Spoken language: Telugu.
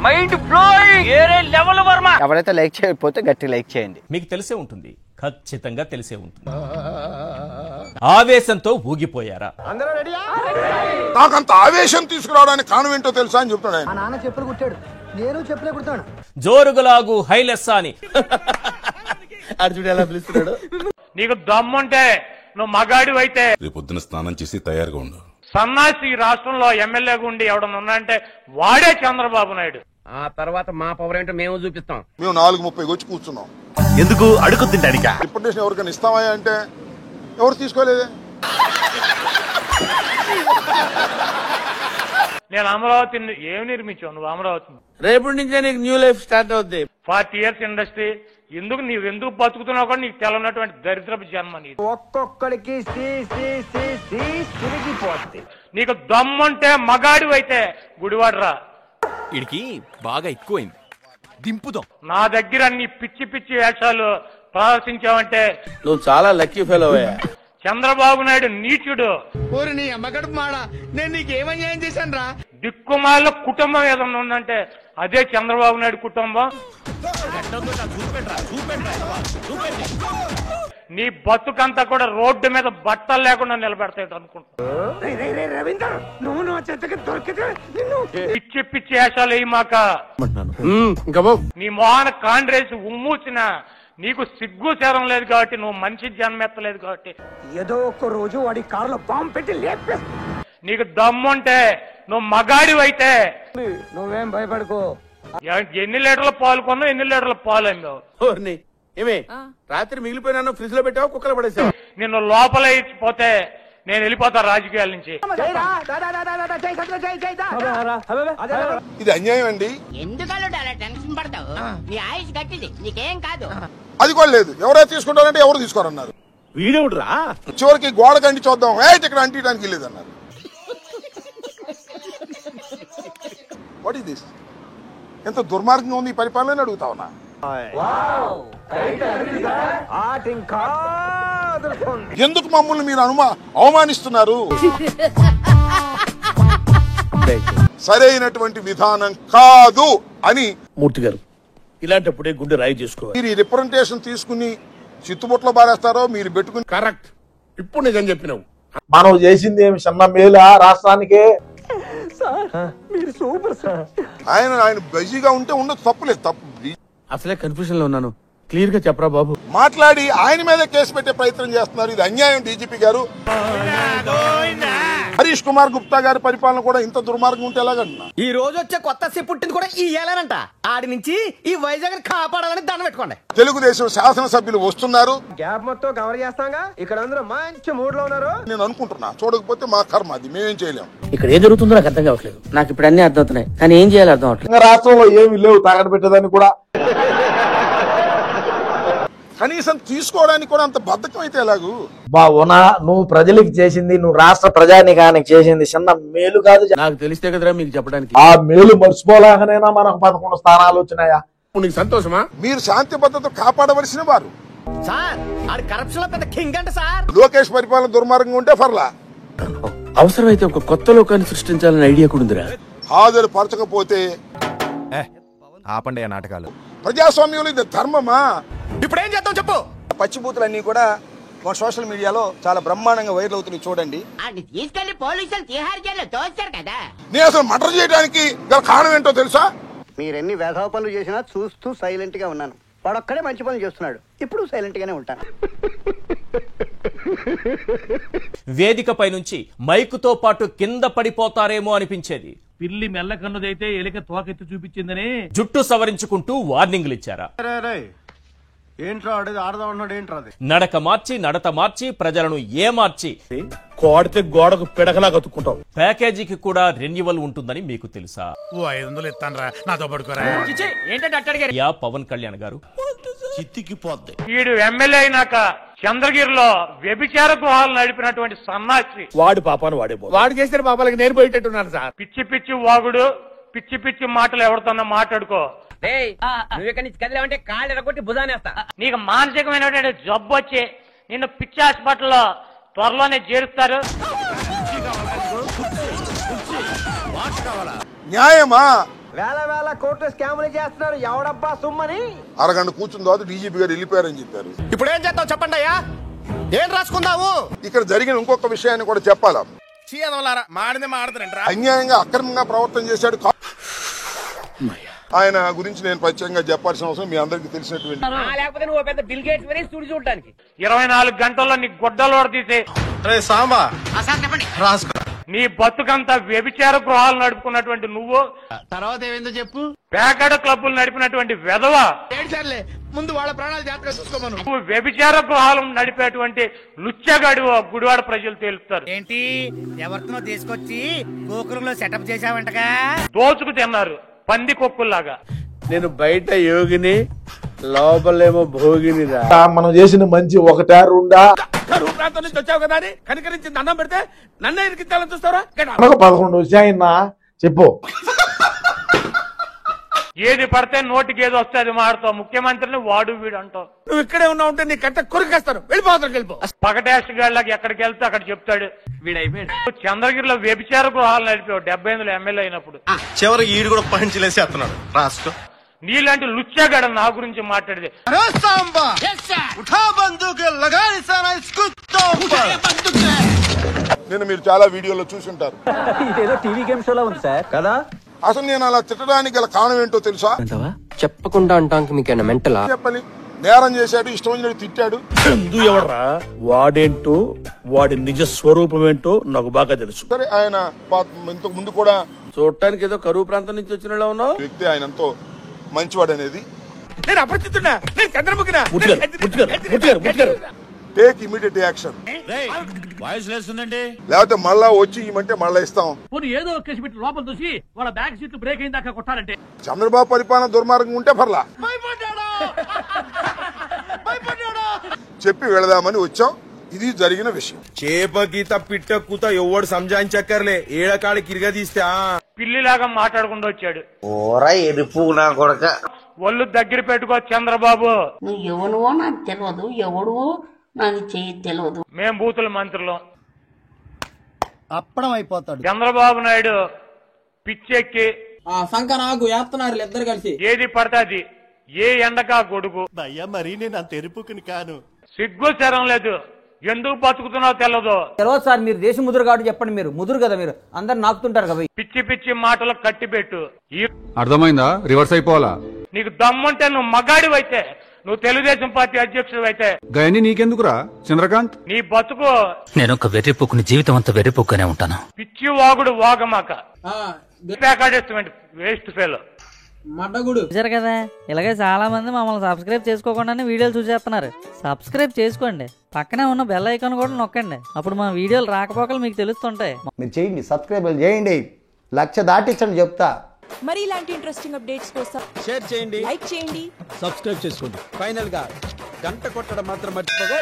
మైండ్ బ్లోయింగ్ వేరే లెవెల్ వర్మ. ఎవరైతే లైక్ చేయకపోతే గట్టి లైక్ చేయండి. మీకు తెలిసే ఉంటుంది, ఖచ్చితంగా తెలిసే ఉంటుంది. ఆవేశంతో ఊగిపోయారా? నాకంత ఆవేశం తీసుకురావడానికి కారణం ఏంటో తెలుసా అని చెప్తాడు. నాన్న చెప్పులు కుట్టాడు, నేను చెప్పులే కుడతాను. జోరుగులాగు హైలెస్సా అని అర్జుడు ఎలా పిలుస్తున్నాడు? నీకు దమ్ముంటే నువ్వు మగాడి అయితే రేపొద్దున స్నానం చేసి తయారుగా ఉండు. సన్నాసి రాష్ట్రంలో ఎమ్మెల్యేగా ఉండి ఎవడన్నా ఉన్నాయంటే వాడే చంద్రబాబు నాయుడు. ఆ తర్వాత మా పవర్ ఏంటో మేము చూపిస్తాం. మేము 4:30 వచ్చి కూర్చున్నాం. ఎందుకు అడుగు తింటాడికా? రిప్రజెంటేషన్ ఎవరికైనా ఇస్తావా అంటే ఎవరు తీసుకోలేదే. నేను అమరావతిని ఏమి నిర్మించావు నువ్వు? అమరావతిని రేపటి నుంచే నీకు న్యూ లైఫ్ స్టార్ట్ అవుద్ది. 40 years ఇండస్ట్రీ. నువ్వు బతుకుతున్నావు కూడా నీకు తెలనటువంటి దరిద్రపు జన్మ నీది. ఒక్కొక్కడికి తిరిగిపోద్ది. నీకు దమ్ముంటే మగాడి అయితే గుడివాడరా. ఇడికి బాగా ఎక్కువైంది, దింపుదాం. నా దగ్గర నీ పిచ్చి పిచ్చి వేషాలు ప్రదర్శించావంటే నువ్వు చాలా లక్కీ ఫెలో అయ్యా. చంద్రబాబు నాయుడు నీచుడు. నీ అమ్మగడు మాడా, నేను నీకు ఏమన్యాయం చేశాను రా? దిక్కుమాల కుటుంబం ఏదన్నా ఉందంటే అదే చంద్రబాబు నాయుడు కుటుంబం. నీ బతుకంతా కూడా రోడ్డు మీద బట్టలు లేకుండా నిలబెడతాడు అనుకుంటా. పిచ్చి పిచ్చి వేషాలు వేయి మాక. నీ మోహన కాండ్రేసి ఉమ్మూసిన నీకు సిగ్గు శరం లేదు కాబట్టి, నువ్వు మనిషి జన్మెత్తలేదు కాబట్టి ఏదో ఒక్క రోజు వాడి కారులో బాంబు పెట్టి లేపే. నీకు దమ్ముంటే నువ్వు మగాడి అయితే నువ్వేం భయపడుకో. ఎన్ని లీటర్ల పాలు కొన్నావు, ఎన్ని లీటర్ల పాలు అమ్మావు? ఏమే రాత్రి మిగిలిపోయినా ఫ్రిడ్జ్ లో పెట్టావు, కుక్కలు పడేసావు. నిన్ను లోపల ఇచ్చిపోతే నేను వెళ్ళిపోతా రాజకీయాల నుంచి. ఇది అన్యాయం అండి. ఎందుకలా టెన్షన్ పడతావు? నీ ఆయుష్ గట్టిది, నీకేం కాదు. అది కూడా లేదు. ఎవరైతే తీసుకుంటారంటే ఎవరు తీసుకోరన్నారు. వీడేవుడురా? చివరికి గోడ కంటి చూద్దాం, ఇక్కడ అంటించడానికి లేదన్నారు. What is this? ఎంత దుర్మార్గంగా ఉంది ఈ పరిపాలన అడుగుతా ఉన్నా. ఎందుకు మమ్మల్ని మీరు అవమానిస్తున్నారు? సరైనటువంటి విధానం కాదు అని మూర్తి గారు, ఇలాంటప్పుడే గుండె రాయి చేసుకోవాలి. మీరు ఈ రిప్రజెంటేషన్ తీసుకుని చిత్తుబొట్లో బారేస్తారో మీరు పెట్టుకుని. కరెక్ట్. ఇప్పుడు నిజం చెప్పినావు. మనం చేసింది ఏమి చిన్న మేలా రాష్ట్రానికే? మీరు సూపర్ సార్. ఆయన బిజీగా ఉంటే ఉండదు, తప్పులేదు. తప్పు అసలే కన్ఫ్యూజన్ లో ఉన్నాను, క్లియర్ గా చెప్పరా బాబు. మాట్లాడి ఆయన మీద కేసు పెట్టే ప్రయత్నం చేస్తున్నారు. ఇది అన్యాయం. డీజీపీ గారు, హరీష్ కుమార్ గుప్తా గారి పరిపాలన కూడా ఇంత దుర్మార్గం ఉంటే ఎలాగంటున్నా? ఈ రోజు వచ్చే కొత్త సీప్ పుట్టింది కూడా ఈ ఏలేనంట. ఆడి నుంచి ఈ వైజాగ్ కాపాడాలని దండం పెట్టుకోండి. తెలుగుదేశం శాసనసభ్యులు వస్తున్నారు. గ్యాప్ మొత్తం కవర్ చేస్తాగా. ఇక్కడ అందరూ మంచి మూడ్ లో ఉన్నారు నేను అనుకుంటున్నా. చూడకపోతే మా కర్మ, అది మేమేం చేయలేం. ఇక్కడ ఏం జరుగుతుందో నాకు అర్థం కావట్లేదు. నాకు ఇప్పుడు అన్ని అర్థం అవుతున్నాయి, కానీ ఏం చేయాలి అర్థం అవట్లేదు. రాష్ట్రంలో ఏమి లేవు తాగడ పెట్టేదాన్ని కూడా. కనీసం తీసుకోవడానికి కూడా అంత బద్ధకం అయితే ఎలాగూ? బావునా, నువ్వు ప్రజలకు చేసింది, నువ్వు రాష్ట్ర ప్రజానికానికి చేసింది చిన్న మేలు కాదు. నాకు తెలిస్తే కదరా మీకు చెప్పడానికి. ఆ మేలు మర్చిపోలేకనైనా మనకు 11 స్థానాలు వచ్చినాయా? నీకు సంతోషమా? మీరు శాంతి భద్రత కాపాడవలసిన వారు సార్. ఆడి కరప్షన్ లో పెద్ద కింగ్ అంట సార్. లోకేష్ పరిపాలన దుర్మార్గంగా ఉంటే పర్లా. అవసరమైతే ఒక కొత్త లోకాన్ని సృష్టించాలని ఐడియా కూడా ఉందిరా. హాజరు పరచకపోతే ఆపండి ఆ నాటకాలు. ప్రజాస్వామ్యంలో ఇది ధర్మమా? ఇప్పుడేం చేద్దాం చెప్పు. పచ్చిబూతులన్నీ కూడా మన సోషల్ మీడియాలో చాలా బ్రహ్మాండంగా వైరల్ అవుతున్నాయి, చూడండి. ఆడిని తీసుకెళ్లి పోలీసులు తిహార్ జైల్లో తోస్తారు కదా. నేను అసలు మర్డర్ చేయడానికి గల కారణం ఏంటో తెలుసా? మీరెన్ని వేధవ పనులు చేసినా చూస్తూ సైలెంట్ గా ఉన్నాను. వాడొక్కడే మంచి పనులు చేస్తున్నాడు. ఇప్పుడు సైలెంట్ గానే ఉంటాను. వేదికపై నుంచి మైకుతో పాటు కింద పడిపోతారేమో అనిపించేది. పిల్లి మెల్ల కన్నుదైతే ఎలిక తోకెత్తి చూపించిందని జుట్టు సవరించుకుంటూ వార్నింగ్లు ఇచ్చారా? ఏంట్రా ఆడేది? ఆడదా ఉన్నాడు ఏంట్రా? నడక మార్చి, నడత మార్చి, ప్రజలను ఏమార్చి కోడితే గోడకు పిడకలా కతుక్కుంటావు. ప్యాకేజీకి కూడా రెన్యువల్ ఉంటుందని మీకు తెలుసా? 500 ఇస్తానరా, నాతో పడుకోరా. యా పవన్ కళ్యాణ్ గారు చిత్తికి పోద్ది. వీడు ఎమ్మెల్యే అయినాక చంద్రగిరిలో వ్యభిచార గృహాలు నడిపినటువంటి సన్నాసి. వాడు పాపాను వాడే వాడు చేసిన పాపాలకి నేను పోయేటట్టున్నాను సార్. పిచ్చి పిచ్చి వాగుడు, పిచ్చి పిచ్చి మాటలు ఎవరితోన్నా మాట్లాడుకో. నువ్వు ఇక్కడి నుంచి కదిలేవంటే కాళ్ళు ఎరగొట్టి భుజానేస్తా. నీకు మానసికమైనటువంటి జబ్బు వచ్చి నిన్ను పిచ్చి హాస్పిటల్లో త్వరలోనే చేరుస్తారు. న్యాయమా? వేల వేల కోట్ల స్కాములు చేస్తున్నారు ఎవడబ్బా సుమ్మని. అరగంట కూర్చున్న తర్వాత డీజీపీ గారు వెళ్ళిపోయారని చెప్పారు. ఇప్పుడు ఏం చేద్దాం చెప్పండి అయ్యా, ఏం రాసుకుందాము? ఇక్కడ జరిగిన ఇంకొక విషయాన్ని కూడా చెప్పాలా. మాడింది మాడతారంట. అన్యాయంగా అక్రమంగా ప్రవర్తన చేశాడు. ఆయన గురించి నేను ప్రత్యేకంగా చెప్పాల్సిన అవసరం మీ అందరికీ తెలిసినటువంటి. లేకపోతే నువ్వు పెద్ద బిల్ గేట్స్ వరే స్టూడియో చూడడానికి 24 గంటల్లో నీ గుడ్డలో తీసే సాంబా చెప్పండి. రాసుకో. నీ బతుకంతా వ్యభిచార గృహాలు నడుపుకున్నటువంటి నువ్వు, తర్వాత ఏమైందో చెప్పు. పేకాడ క్లబ్బులు నడిపినటువంటి వెధవ, ముందు వాళ్ళ ప్రాణాలు జాగ్రత్తగా చూసుకోమను. నువ్వు వ్యభిచార గృహాలు నడిపేటువంటి లుచ్చగాడు గుడివాడ ప్రజలు తేలుస్తారు. ఏంటి ఎవరితో తీసుకొచ్చి గోకులంలో సెటప్ చేసావంటగా? దోచుకు తిన్నారు పంది కొక్కుల్లాగా. నేను బయట యోగిని, లోపలేమో భోగినిరా. మనం చేసిన మంచి ఒకటా రెండా? కరువు ప్రాంతం నుంచి వచ్చావు కదా అని కనికరించి దండం పెడితే నన్నే ఇరికించాలని చూస్తారా? 11 వచ్చాయన్నా చెప్పు. ఏది పడితే నోటికి ఏదో వస్తే అది మాడతావు. ముఖ్యమంత్రిని వాడు వీడు అంటావు. నువ్వు ఇక్కడే ఉన్నావు ఉంటే నీ కట్ట కొరికేస్తాను. వెళ్ళిపోతాను, వెళ్ళిపో. పగటేష్ గాళ్ళకి ఎక్కడికి వెళ్తే అక్కడ చెప్తాడు. వీడైపోయాడు. చంద్రగిరిలో వ్యభిచార గృహాలు నడిపావు 78లో ఎమ్మెల్యే అయినప్పుడు. చివరికి ఈడు కూడా పంచిలేసేస్తున్నాడు. రాసుకో. నీలాంటి లుచ్చగాడ నా గురించి మాట్లాడితే నేను మీరు చాలా వీడియోలో చూసుంటారు. ఇదేదో టీవీ గేమ్ షోలా ఉంది సార్ కదా. అసలు నేను అలా తిట్టడానికి గల కారణం ఏంటో తెలుసా? చెప్పకుండా అంటానికి మీకేనా మెంటలా? చెప్పని నేరం చేశాడు, ఇష్టం వచ్చినట్టు తిట్టాడు. చందు ఎవడరా? వాడేంటో వాడి నిజ స్వరూపం ఏంటో నాకు బాగా తెలుసు. సరే, ఆయన ఇంతకు ముందు కూడా చూడటానికి ఏదో కరువు ప్రాంతం నుంచి వచ్చిన ఉన్నావు. వ్యక్తి ఆయన ఎంతో మంచివాడు అనేది. నేను అపరిచితున్నా, నేను చంద్రముఖినా. Take immediate action. లేకపోతే మళ్ళా వచ్చి ఇవ్వమంటే మళ్ళా ఇస్తాం. ఏదో కేసు పెట్టి లోపల చూసి వాళ్ళ బ్యాక్ సీట్లు బ్రేక్ అయిన దాకా కొట్టాలంటే. చంద్రబాబు పరిపాలన దుర్మార్గం ఉంటే పర్లా చెప్పి వెళదామని వచ్చాం. ఇది జరిగిన విషయం. చేప గీత పిట్ట కూత ఎవడు సంజాయించక్కర్లే. ఏడకాడికి ఇరగ తీస్తే పిల్లిలాగా మాట్లాడకుండా వచ్చాడు. ఓరా ఎరుపు నా కొడక. ఒళ్ళు దగ్గర పెట్టుకో చంద్రబాబు. నువ్వు ఎవడువో నాకు తెలియదు, ఎవడువో నాకు తెలియదు. మేం బూతుల మంత్రులు. అప్పడం అయిపోతాడు చంద్రబాబు నాయుడు పిచ్చెక్కి సంక నాకు వేస్తున్నారు ఇద్దరు కలిసి. ఏది పడతాది, ఏ ఎండకా గొడుగు. మరి నేను అంత ఎరుపుకుని కాను. సిగ్గు శరం లేదు. ఎందుకు బతుకుతున్నావు తెలదు. తెలియదు సార్, మీరు దేశ ముదురు కాబట్టి చెప్పండి. మీరు ముదురు కదా, మీరు అందరు నాకుతుంటారు కదా. పిచ్చి పిచ్చి మాటలు కట్టిపెట్టు. అర్థమైందా? రివర్స్ అయిపోవాలా? నీకు దమ్ముంటే నువ్వు మగాడివైతే, నువ్వు తెలుగుదేశం పార్టీ అధ్యక్షుడు అయితే గయని నీకెందుకురా చంద్రకాంత్? నీ బతుకు. నేను ఒక వెర్రిపోకుని జీవితం అంతా వెర్రిపోకునే ఉంటాను. పిచ్చి వాగుడు వాగమాక. Waste fellow మడ్డగుడు. చూసారు కదా, ఇలాగే చాలా మంది మమ్మల్ని సబ్స్క్రైబ్ చేసుకోకుండానే వీడియోలు చూసేస్తున్నారు. సబ్స్క్రైబ్ చేసుకోండి, పక్కనే ఉన్న బెల్ ఐకాన్ కూడా నొక్కండి. అప్పుడు మా వీడియోలు రాకపోకలు మీకు తెలుస్తుంటాయి. మీరు చేయండి, సబ్స్క్రైబ్ చేయండి, 1,00,000 దాటించండి చెప్తా. మరి ఇలాంటి ఇంట్రెస్టింగ్ అప్డేట్స్ కోసం షేర్ చేయండి, లైక్ చేయండి, సబ్స్క్రైబ్ చేసుకోండి. ఫైనల్ గా గంట కొట్టడం మాత్రం మర్చిపోగా.